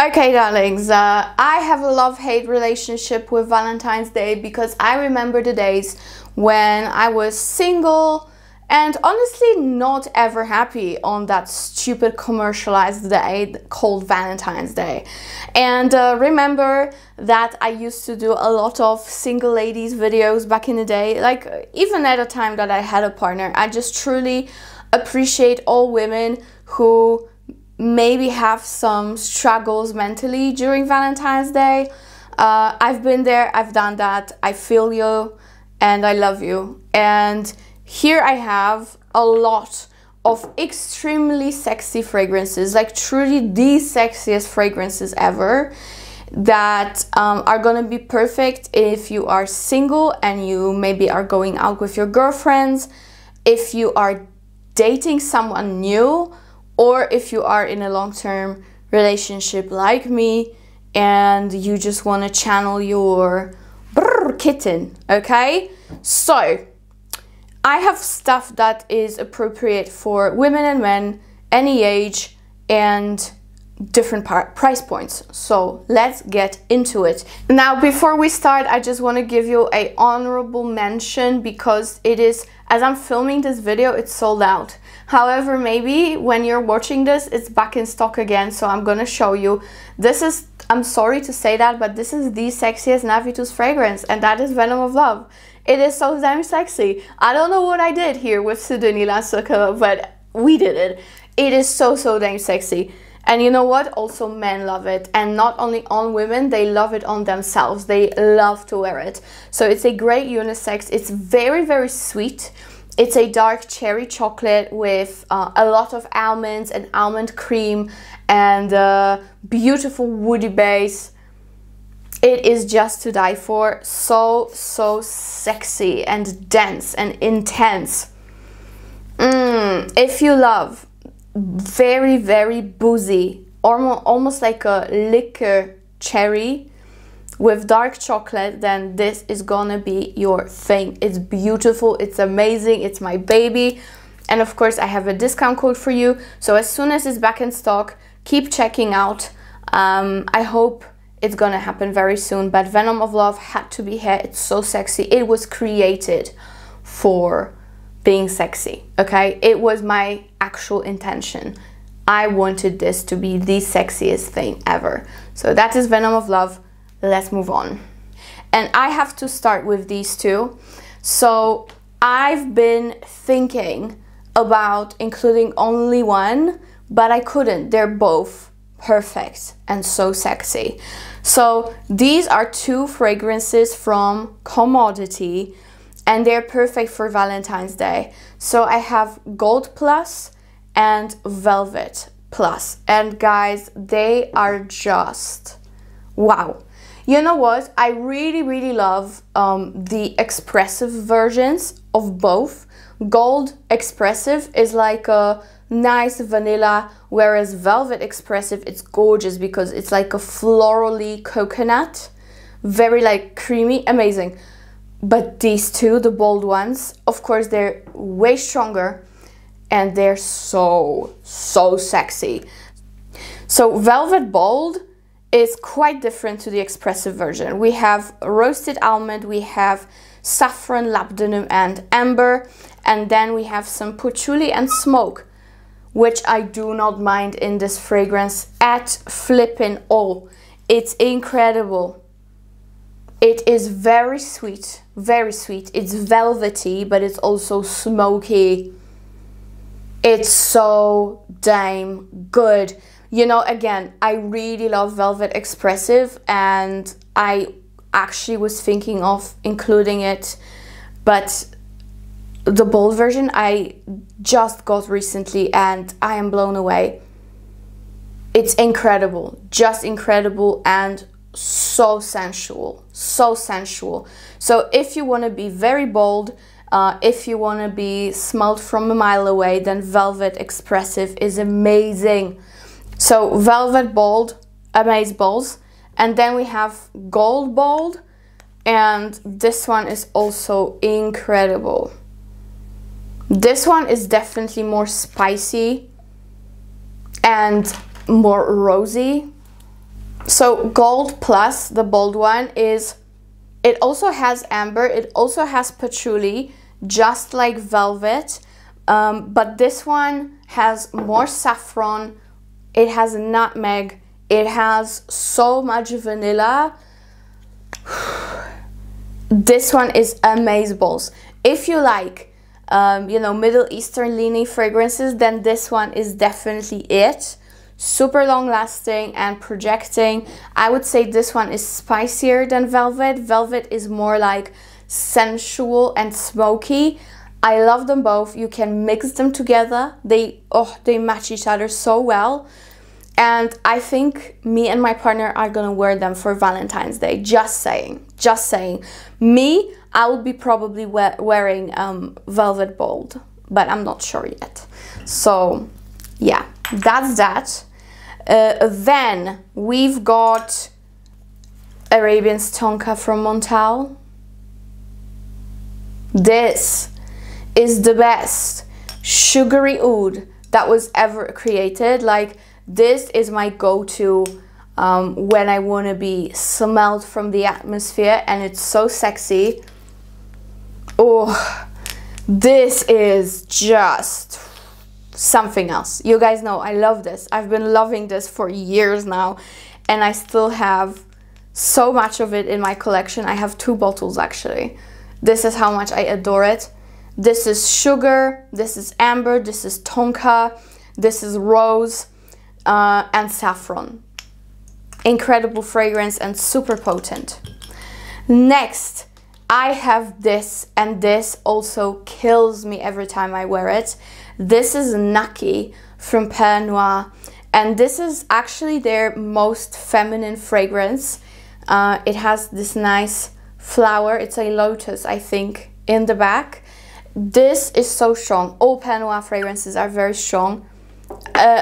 Okay, darlings, I have a love-hate relationship with Valentine's Day because I remember the days when I was single and honestly not ever happy on that stupid commercialized day called Valentine's Day. And remember that I used to do a lot of single ladies videos back in the day, like even at a time that I had a partner. I just truly appreciate all women who maybe have some struggles mentally during Valentine's Day. I've been there, I've done that, I feel you, and I love you. And here I have a lot of extremely sexy fragrances, like truly the sexiest fragrances ever, that are gonna be perfect if you are single and you maybe are going out with your girlfriends, if you are dating someone new, or if you are in a long-term relationship like me and you just want to channel your kitten, okay? So I have stuff that is appropriate for women and men, any age and different price points. So let's get into it. Now, before we start, I just want to give you an honorable mention because it is, as I'm filming this video, it's sold out. However, maybe when you're watching this, it's back in stock again, so I'm gonna show you. This is, I'm sorry to say that, but this is the sexiest Navitus fragrance, and that is Venom of Love. It is so damn sexy. I don't know what I did here with Sidonie Lansuka, but we did it. It is so damn sexy. And you know what? Also men love it. And not only on women, they love it on themselves. They love to wear it. So it's a great unisex. It's very sweet. It's a dark cherry chocolate with a lot of almonds and almond cream and beautiful woody base. It is just to die for. So sexy and dense and intense. If you love very boozy, almost like a liquor cherry with dark chocolate, then this is gonna be your thing. It's beautiful, it's amazing, it's my baby. And of course I have a discount code for you, so as soon as it's back in stock, keep checking out. I hope it's gonna happen very soon, but Venom of Love had to be here. It's so sexy. It was created for being sexy, okay? It was my actual intention. I wanted this to be the sexiest thing ever. So that is Venom of Love. Let's move on. And I have to start with these two. So I've been thinking about including only one, but I couldn't. They're both perfect and so sexy. So these are two fragrances from Commodity, and they're perfect for Valentine's Day. So I have Gold Plus and Velvet Plus. And guys, they are just wow. You know what? I really love the expressive versions of both. Gold Expressive is like a nice vanilla, whereas Velvet Expressive, it's gorgeous because it's like a florally coconut, very like creamy, amazing. But these two, the bold ones, of course, they're way stronger and they're so sexy. So Velvet Bold is quite different to the expressive version. We have roasted almond, we have saffron, labdanum and amber, and then we have some patchouli and smoke, which I do not mind in this fragrance at flippin' all. It's incredible. It is very sweet, very sweet. It's velvety, but it's also smoky. It's so damn good. You know, again, I really love Velvet Expressive, and I actually was thinking of including it, but the bold version I just got recently and I am blown away. It's incredible, just incredible, and so sensual, so sensual. So if you want to be very bold, if you want to be smelled from a mile away, then Velvet Expressive is amazing. So Velvet Bold, Amaze Balls, and then we have Gold Bold, and this one is also incredible. This one is definitely more spicy and more rosy. So Gold Plus, the bold one, is, it also has amber, it also has patchouli, just like velvet, but this one has more saffron, it has nutmeg, it has so much vanilla. This one is amazeballs. If you like, you know, Middle Eastern leaning fragrances, then this one is definitely it. Super long lasting and projecting. I would say this one is spicier than Velvet. Velvet is more like sensual and smoky. I love them both. You can mix them together. They match each other so well. And I think me and my partner are gonna wear them for Valentine's Day. Just saying, just saying. Me, I will be probably wearing Velvet Bold, but I'm not sure yet. So yeah, that's that. Then we've got Arabians Tonka from Montale. This is the best sugary oud that was ever created. Like, this is my go-to when I want to be smelled from the atmosphere, and it's so sexy. Oh, this is just something else. You guys know I love this. I've been loving this for years now, and I still have so much of it in my collection. I have 2 bottles actually. This is how much I adore it. This is sugar, this is amber, this is tonka, this is rose, and saffron. Incredible fragrance and super potent. Next, I have this, and this also kills me every time I wear it. This is Naki from Pernoire, and this is actually their most feminine fragrance. It has this nice flower, it's a lotus I think, in the back. This is so strong. All Pernoire fragrances are very strong.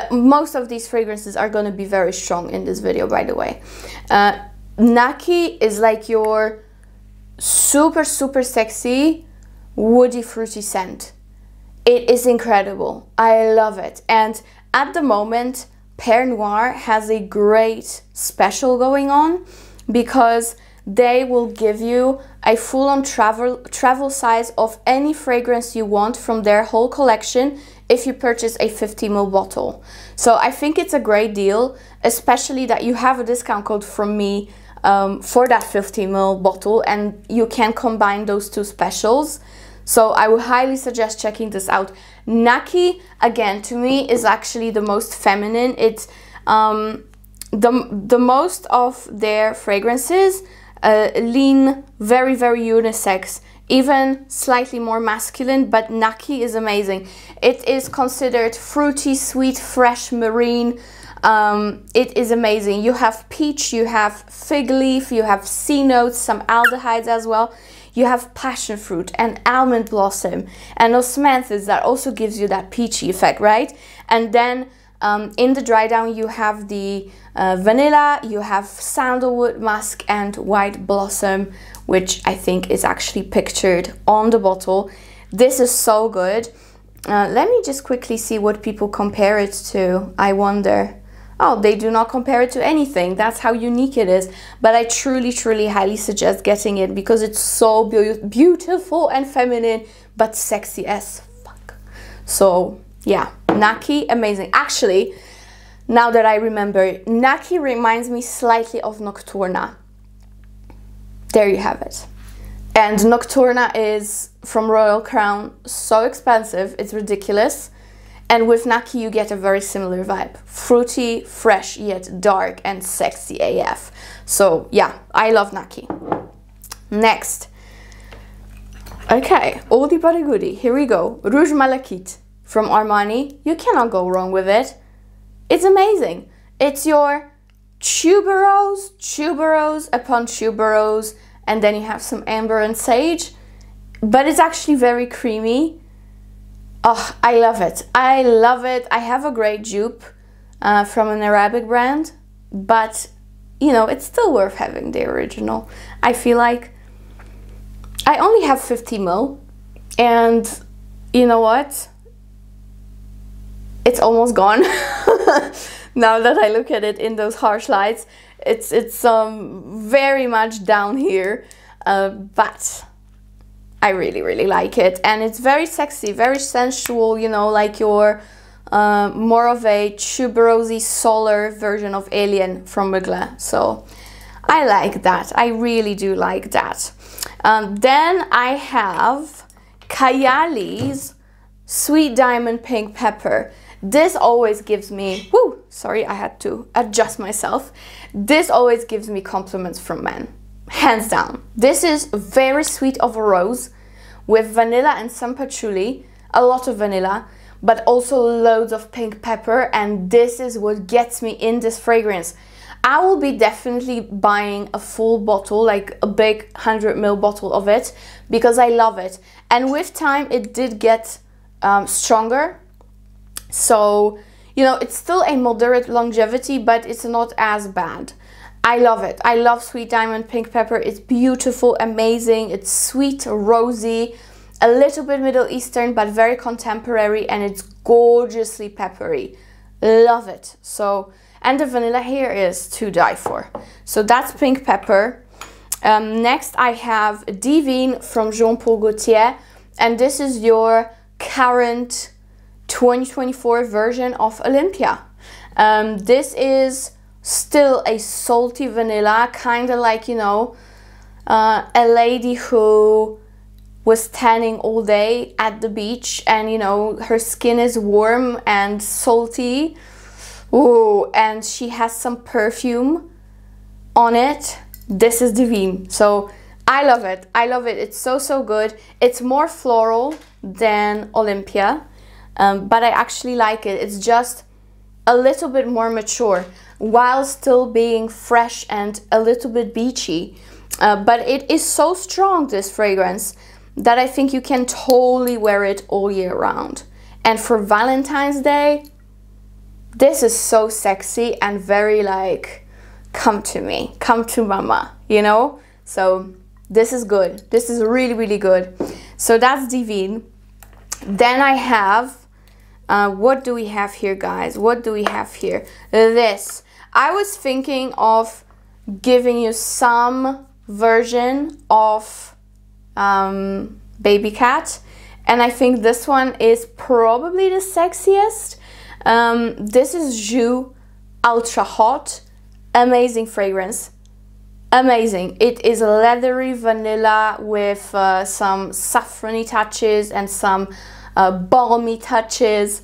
Most of these fragrances are going to be very strong in this video, by the way. Naki is like your super sexy woody fruity scent. It is incredible. I love it. And at the moment, Pernoire has a great special going on, because they will give you a full-on travel size of any fragrance you want from their whole collection if you purchase a 50 ml bottle. So I think it's a great deal, especially that you have a discount code from me for that 50 ml bottle, and you can combine those 2 specials. So I would highly suggest checking this out. Naki, again, to me is actually the most feminine. It's the most of their fragrances lean very unisex, even slightly more masculine, but Naki is amazing. It is considered fruity, sweet, fresh, marine. It is amazing. You have peach, you have fig leaf, you have C notes, some aldehydes as well. You have passion fruit and almond blossom and osmanthus that also gives you that peachy effect, right? And then in the dry down you have the vanilla, you have sandalwood, musk and white blossom, which I think is actually pictured on the bottle. This is so good. Let me just quickly see what people compare it to. I wonder. Oh, they do not compare it to anything. That's how unique it is. But I truly highly suggest getting it, because it's so beautiful and feminine, but sexy as fuck. So yeah, Naki, amazing. Actually, now that I remember, Naki reminds me slightly of Nocturna. There you have it. And Nocturna is from Royal Crown, so expensive, it's ridiculous. And with Naki you get a very similar vibe. Fruity, fresh, yet dark and sexy AF. So yeah, I love Naki. Next. Okay, oldie but a goodie. Here we go. Rouge Malachite from Armani. You cannot go wrong with it. It's amazing. It's your tuberose upon tuberose, and then you have some amber and sage. But it's actually very creamy. Oh, I love it. I love it. I have a great dupe from an Arabic brand, but you know, it's still worth having the original. I feel like I only have 50 ml, and you know what? It's almost gone. Now that I look at it in those harsh lights, it's very much down here, but I really like it, and it's very sexy, very sensual, you know, like your more of a tuberosy solar version of Alien from Mugler. So I like that. I really do like that. Then I have Kayali's Sweet Diamond Pink Pepper. This always gives me, whoo, sorry, I had to adjust myself. This always gives me compliments from men, hands down. This is very sweet of a rose with vanilla and some patchouli, a lot of vanilla, but also loads of pink pepper, and this is what gets me in this fragrance. I will be definitely buying a full bottle, like a big 100 ml bottle of it, because I love it. And with time, it did get stronger. So, you know, it's still a moderate longevity, but it's not as bad. I love it. I love Sweet Diamond Pink Pepper. It's beautiful, amazing. It's sweet, rosy, a little bit Middle Eastern, but very contemporary, and it's gorgeously peppery. Love it. So, and the vanilla here is to die for. So that's Pink Pepper. Next I have Divine from Jean Paul Gaultier, and this is your current 2024 version of Olympia. This is still a salty vanilla, kind of like, you know, a lady who was tanning all day at the beach, and you know, her skin is warm and salty. Ooh, and she has some perfume on it. This is Divine. So I love it. I love it. It's so good. It's more floral than Olympia, but I actually like it. It's just a little bit more mature while still being fresh and a little bit beachy. But it is so strong, this fragrance, that I think you can totally wear it all year round. And for Valentine's Day, this is so sexy and very like, come to me, come to mama, you know? So this is good. This is really good. So that's Divine. Then I have, what do we have here, guys? What do we have here? This. I was thinking of giving you some version of Baby Cat, and I think this one is probably the sexiest. This is J.U.S Ultrahot. Amazing fragrance. Amazing. It is leathery vanilla with some saffrony touches and some balmy touches.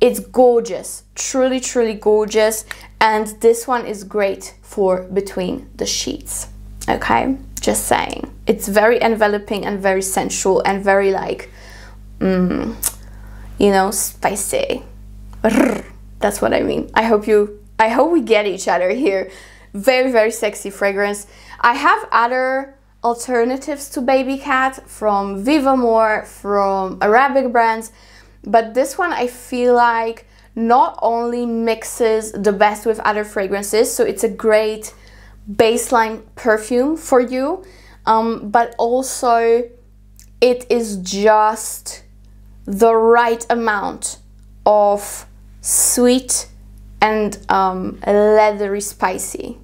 It's gorgeous. Truly gorgeous. And this one is great for between the sheets. Okay? Just saying. It's very enveloping and very sensual and very like, you know, spicy. That's what I mean. I hope we get each other here. Very sexy fragrance. I have other alternatives to Baby Cat from VIVAMOR, from Arabic brands, but this one I feel like not only mixes the best with other fragrances, so it's a great baseline perfume for you, but also it is just the right amount of sweet and leathery spicy.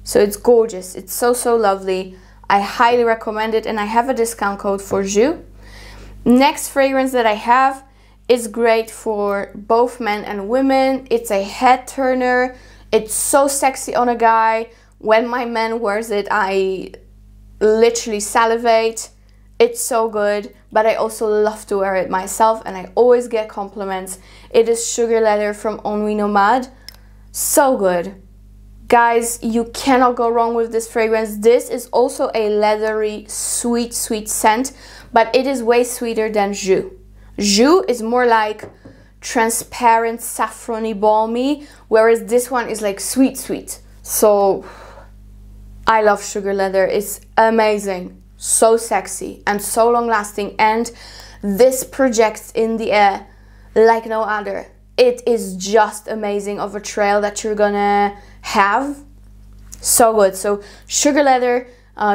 So it's gorgeous. It's so lovely. I highly recommend it, and I have a discount code for J.U.S. Next fragrance that I have is great for both men and women. It's a head turner. It's so sexy on a guy. When my man wears it, I literally salivate. It's so good, but I also love to wear it myself, and I always get compliments. It is Sugar Leather from Nomade. So good. Guys, you cannot go wrong with this fragrance. This is also a leathery, sweet scent, but it is way sweeter than J.U.S. J.U.S is more like transparent, saffrony, balmy, whereas this one is like sweet. So I love Sugar Leather. It's amazing. So sexy and so long lasting, and this projects in the air like no other. It is just amazing of a trail that you're gonna have. So good. So Sugar Leather,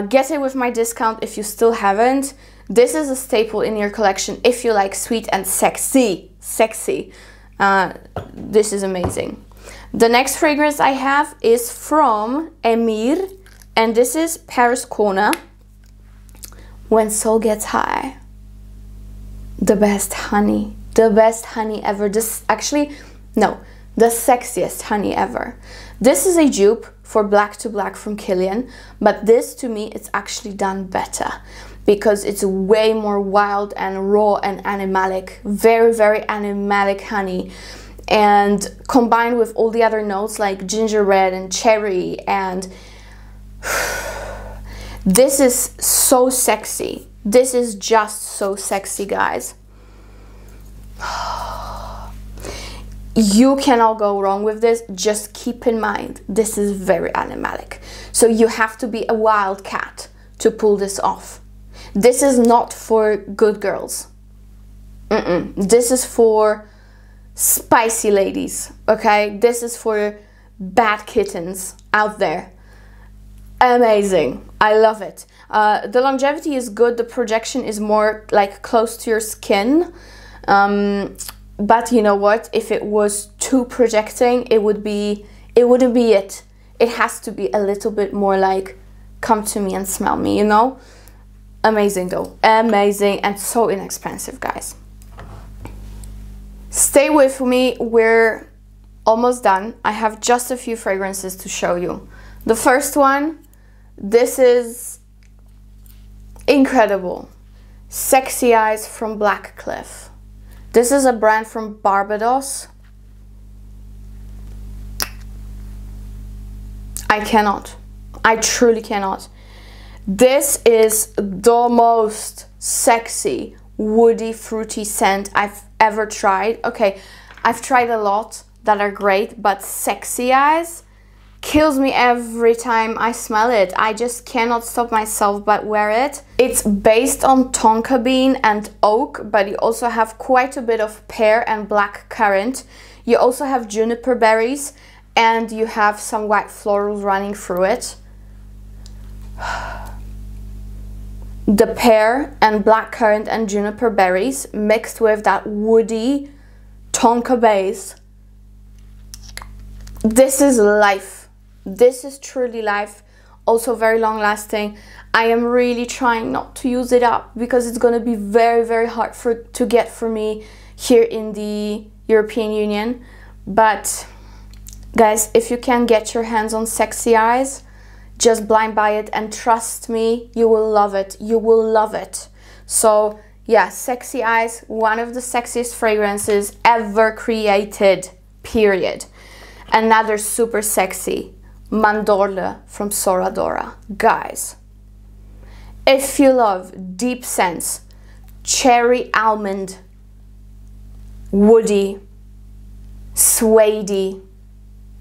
get it with my discount if you still haven't. This is a staple in your collection if you like sweet and sexy. This is amazing. The next fragrance I have is from Emir, and this is Paris Corner. When Soul Gets High. The best honey ever. This actually, no, the sexiest honey ever. This is a dupe for Black to Black from Kilian, but this to me, it's actually done better because it's way more wild and raw and animalic. Very, very animalic honey. And combined with all the other notes like ginger red and cherry, and this is so sexy. This is just so sexy, guys. You cannot go wrong with this. Just keep in mind, this is very animalic. So you have to be a wildcat to pull this off. This is not for good girls. This is for spicy ladies, okay? This is for bad kittens out there. Amazing. I love it. The longevity is good. The projection is more like close to your skin. But you know what? If it was too projecting, it wouldn't be it. It has to be a little bit more like, come to me and smell me, you know? Amazing though. Amazing, and so inexpensive, guys. Stay with me. We're almost done. I have just a few fragrances to show you. The first one, this is incredible. Sexy Eyes from Blackcliff. This is a brand from Barbados. I cannot. I truly cannot. This is the most sexy, woody, fruity scent I've ever tried. Okay, I've tried a lot that are great, but Sexy Eyes kills me every time I smell it. I just cannot stop myself but wear it. It's based on tonka bean and oak, but you also have quite a bit of pear and black currant. You also have juniper berries, and you have some white florals running through it. The pear and black currant and juniper berries mixed with that woody tonka base. This is life. This is truly life. Also very long lasting. I am really trying not to use it up because it's going to be very, very hard to get for me here in the European Union. But guys, if you can get your hands on Sexy Eyes, just blind buy it, and trust me, you will love it. You will love it. So yeah, Sexy Eyes, one of the sexiest fragrances ever created, period. Another super sexy, Mandorle from Sora Dora. Guys, if you love deep scents, cherry, almond, woody, suede,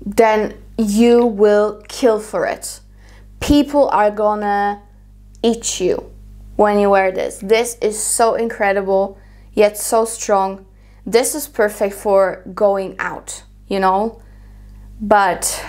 then you will kill for it. People are gonna eat you when you wear this. This is so incredible, yet so strong. This is perfect for going out, you know? But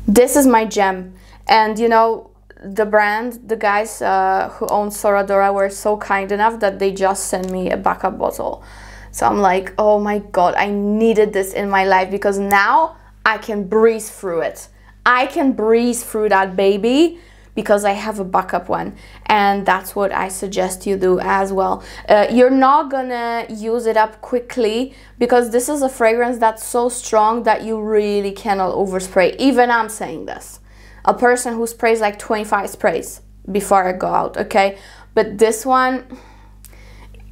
this is my gem. And you know, the brand, the guys who own Sora Dora were so kind enough that they just sent me a backup bottle. So I'm like, oh my god, I needed this in my life because now I can breeze through it. I can breeze through that baby because I have a backup one, and that's what I suggest you do as well. You're not gonna use it up quickly because this is a fragrance that's so strong that you really cannot overspray. Even I'm saying this, a person who sprays like 25 sprays before I go out, okay? But this one,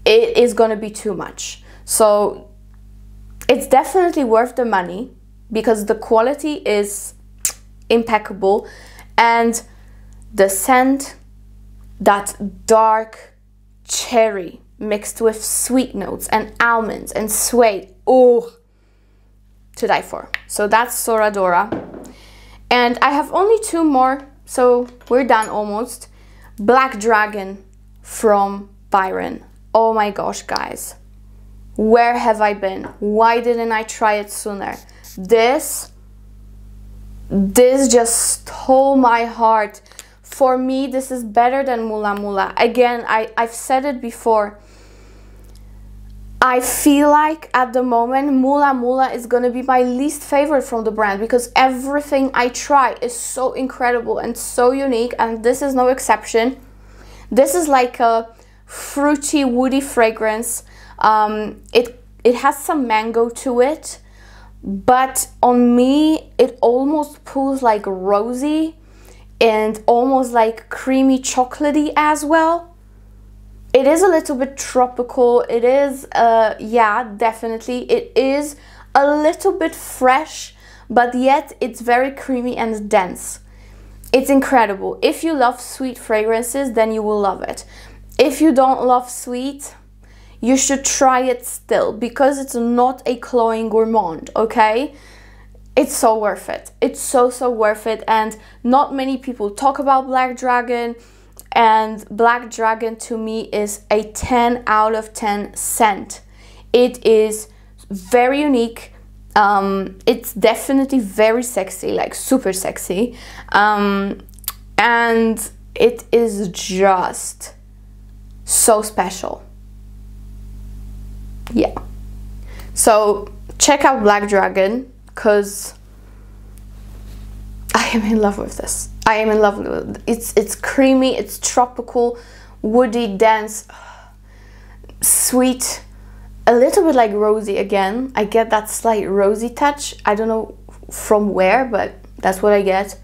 it is gonna be too much. So it's definitely worth the money because the quality is impeccable, and the scent, that dark cherry mixed with sweet notes and almonds and suede, oh, to die for. So that's Sora Dora. And I have only two more, so we're done almost. Black Dragon from Byron. Oh my gosh, guys. Where have I been? Why didn't I try it sooner? This just stole my heart. For me, this is better than Mula Mula. Again, I've said it before. I feel like at the moment Mula Mula is gonna be my least favorite from the brand, because everything I try is so incredible and so unique, and this is no exception. This is like a fruity, woody fragrance. It has some mango to it, but on me it almost pulls like rosy and almost like creamy chocolatey as well. It is a little bit tropical. It is, yeah, definitely. It is a little bit fresh, but yet it's very creamy and dense. It's incredible. If you love sweet fragrances, then you will love it. If you don't love sweet, you should try it still, because it's not a cloying gourmand, okay? It's so worth it. It's so worth it, and not many people talk about Black Dragon. And Black Dragon to me is a 10 out of 10 scent. It is very unique. It's definitely very sexy, like super sexy. And it is just so special. Yeah. So check out Black Dragon, because I am in love with this. I am in love with it. It's creamy, it's tropical, woody, dense, sweet, a little bit like rosy again. I get that slight rosy touch. I don't know from where, but that's what I get.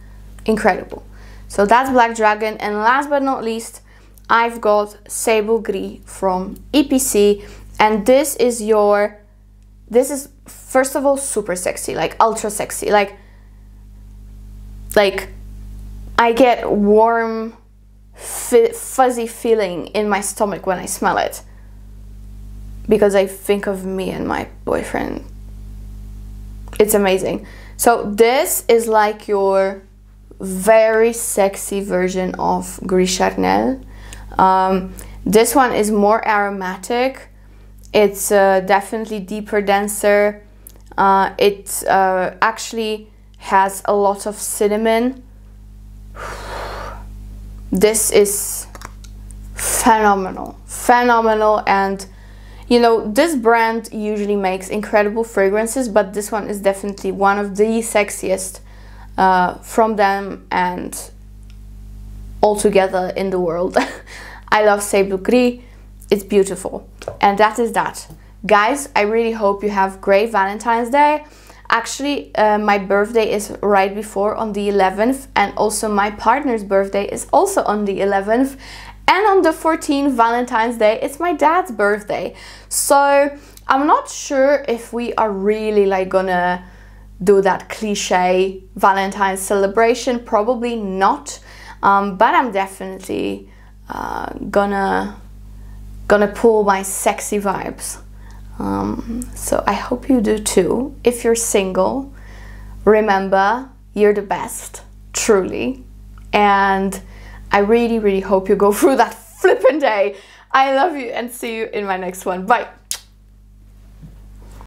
Incredible. So that's Black Dragon. And last but not least, I've got Sable Gris from EPC. And this is first of all super sexy, like ultra sexy, like I get warm, fuzzy feeling in my stomach when I smell it, because I think of me and my boyfriend. It's amazing. So this is like your very sexy version of Gris Charnel. This one is more aromatic. It's definitely deeper, denser. It actually has a lot of cinnamon. This is phenomenal, and you know, this brand usually makes incredible fragrances, but this one is definitely one of the sexiest from them and altogether in the world. I love Sable Gris. It's beautiful, and that is that. Guys, I really hope you have great Valentine's Day. Actually, my birthday is right before, on the 11th, and also my partner's birthday is also on the 11th, and on the 14th, Valentine's Day, it's my dad's birthday. So I'm not sure if we are really like gonna do that cliche Valentine's celebration, probably not, but I'm definitely gonna pull my sexy vibes. So I hope you do too. If you're single, remember, you're the best, truly. And I really hope you go through that flippin' day. I love you, and see you in my next one. Bye.